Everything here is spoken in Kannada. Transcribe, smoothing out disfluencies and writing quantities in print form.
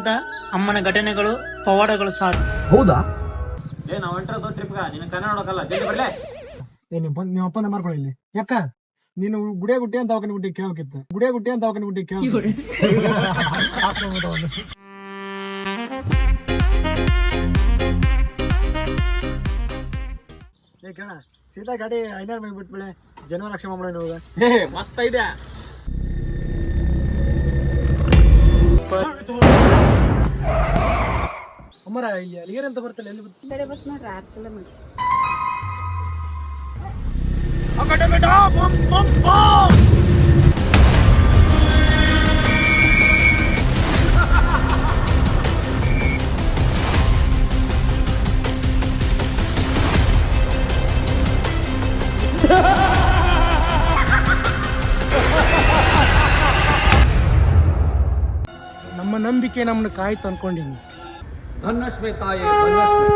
ಇತಿಹಾಸದ ಅಮ್ಮನ ಘಟನೆಗಳು ಪವಾಡಗಳು ಸಾರು. ಹೌದಾ? ನಿಮ್ಮ ಅಪ್ಪನ ಮಾಡ್ಕೊಳ್ಳಿ ಇಲ್ಲಿ. ಯಾಕ ನೀನು ಗುಡಿಯ ಗುಟ್ಟಿ ಅಂತ ಅವಕನ ಗುಟ್ಟಿ ಕೇಳಬೇಕಿತ್ತು. ಗುಡಿಯ ಗುಟ್ಟಿ ಅಂತ ಅವಕನ ಗುಟ್ಟಿ ಕೇಳ ಸೀದಾ ಗಾಡಿ 500 ಮೇಲೆ ಬಿಟ್ಬಿಳೆ. ಜನವರ ಲಕ್ಷ ಮಾಡೋಣ ಹೋಗ. ಮಸ್ತ್ ಐಡಿಯಾ. ಅಮ್ಮರ ಇಲ್ಲಿ ಅಲಿಗೇರಿ ಅಂತ ಬರ್ತಲ್ಲ, ಎಲ್ಲಿ ನಮ್ಮ ನಂಬಿಕೆ ನಮ್ಮನ್ನ ಕಾಯ್ತು ಅನ್ಕೊಂಡಿನಿ. ಧನ್ಯಶ್ರೀ ತಾಯಿ, ಧನ್ಯಶ್ರೀ.